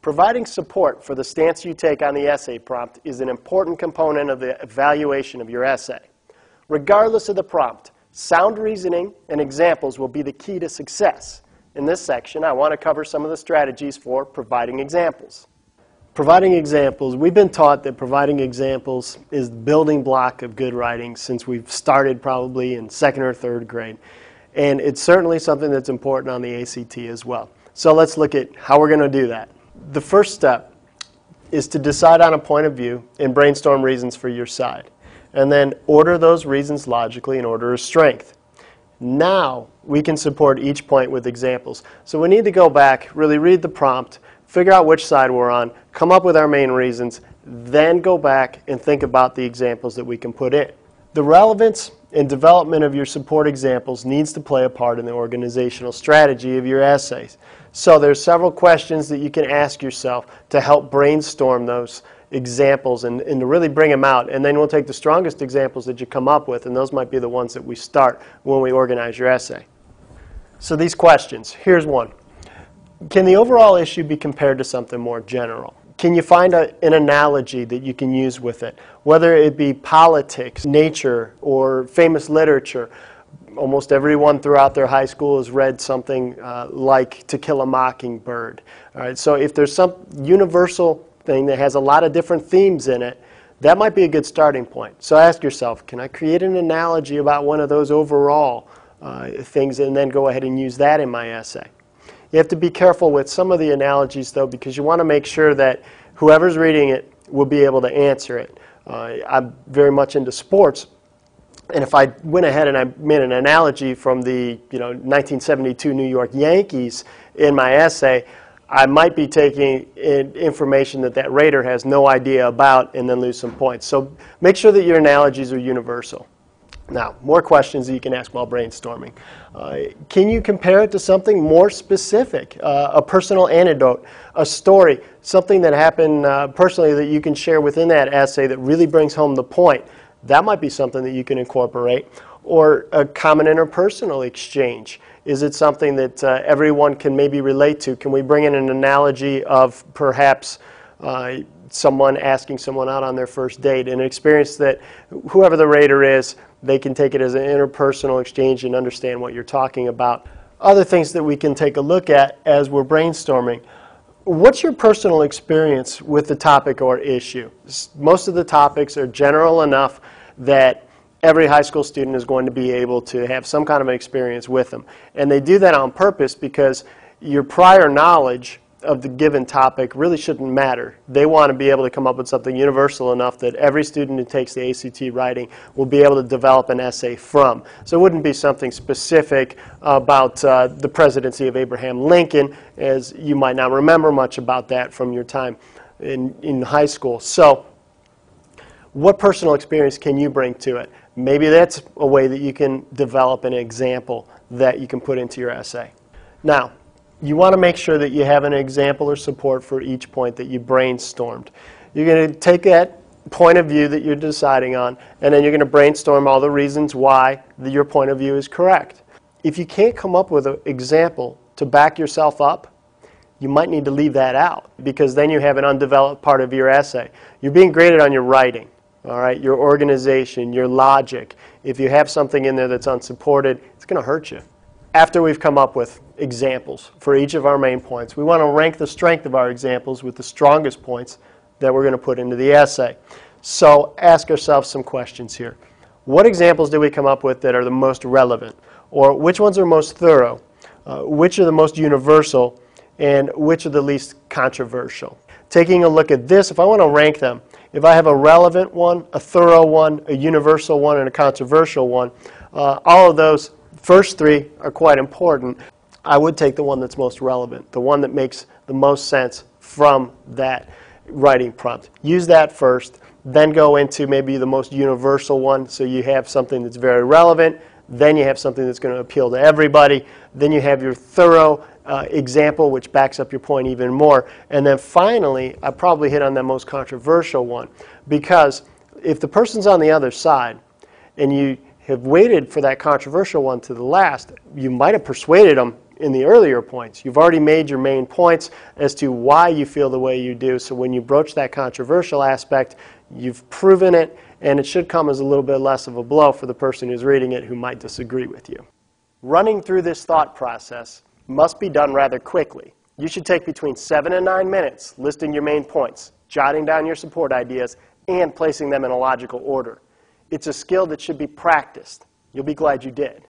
Providing support for the stance you take on the essay prompt is an important component of the evaluation of your essay. Regardless of the prompt, sound reasoning and examples will be the key to success. In this section, I want to cover some of the strategies for providing examples. Providing examples, we've been taught that providing examples is the building block of good writing since we've started probably in 2nd or 3rd grade. And it's certainly something that's important on the ACT as well. So let's look at how we're going to do that. The first step is to decide on a point of view and brainstorm reasons for your side. And then order those reasons logically in order of strength. Now we can support each point with examples. So we need to go back, really read the prompt, figure out which side we're on, come up with our main reasons, then go back and think about the examples that we can put in. The relevance and development of your support examples needs to play a part in the organizational strategy of your essays. So there's several questions that you can ask yourself to help brainstorm those examples and to really bring them out. And then we'll take the strongest examples that you come up with, and those might be the ones that we start when we organize your essay. So these questions, here's one. Can the overall issue be compared to something more general? Can you find an analogy that you can use with it? Whether it be politics, nature, or famous literature. Almost everyone throughout their high school has read something like To Kill a Mockingbird. All right, so if there's some universal thing that has a lot of different themes in it, that might be a good starting point. So ask yourself, can I create an analogy about one of those overall things and then go ahead and use that in my essay? You have to be careful with some of the analogies, though, because you want to make sure that whoever's reading it will be able to answer it. I'm very much into sports, and if I went ahead and I made an analogy from the 1972 New York Yankees in my essay, I might be taking in information that Raider has no idea about and then lose some points. So make sure that your analogies are universal. Now, more questions that you can ask while brainstorming. Can you compare it to something more specific? A personal anecdote, a story, something that happened personally that you can share within that essay that really brings home the point. That might be something that you can incorporate. Or a common interpersonal exchange. Is it something that everyone can maybe relate to? Can we bring in an analogy of perhaps someone asking someone out on their first date, an experience that whoever the rater is, they can take it as an interpersonal exchange and understand what you're talking about. Other things that we can take a look at as we're brainstorming. What's your personal experience with the topic or issue? Most of the topics are general enough that every high school student is going to be able to have some kind of an experience with them. And they do that on purpose because your prior knowledge of the given topic really shouldn't matter. They want to be able to come up with something universal enough that every student who takes the ACT writing will be able to develop an essay from. So it wouldn't be something specific about the presidency of Abraham Lincoln, as you might not remember much about that from your time in high school. So what personal experience can you bring to it? Maybe that's a way that you can develop an example that you can put into your essay. Now, you want to make sure that you have an example or support for each point that you brainstormed. You're going to take that point of view that you're deciding on, and then you're going to brainstorm all the reasons why your point of view is correct. If you can't come up with an example to back yourself up, you might need to leave that out, because then you have an undeveloped part of your essay. You're being graded on your writing, all right, your organization, your logic. If you have something in there that's unsupported, it's going to hurt you. After we've come up with examples for each of our main points, we want to rank the strength of our examples with the strongest points that we're going to put into the essay. So ask ourselves some questions here. What examples did we come up with that are the most relevant? Or which ones are most thorough? Which are the most universal? And which are the least controversial? Taking a look at this, if I want to rank them, if I have a relevant one, a thorough one, a universal one, and a controversial one, all of those first three are quite important. I would take the one that's most relevant, the one that makes the most sense from that writing prompt. Use that first, then go into maybe the most universal one, so you have something that's very relevant, then you have something that's going to appeal to everybody, then you have your thorough example which backs up your point even more, and then finally I probably hit on the most controversial one, because if the person's on the other side and you have waited for that controversial one to the last, you might have persuaded them in the earlier points. You've already made your main points as to why you feel the way you do, so when you broach that controversial aspect, you've proven it, and it should come as a little bit less of a blow for the person who's reading it who might disagree with you. Running through this thought process must be done rather quickly. You should take between 7 and 9 minutes listing your main points, jotting down your support ideas, and placing them in a logical order. It's a skill that should be practiced. You'll be glad you did.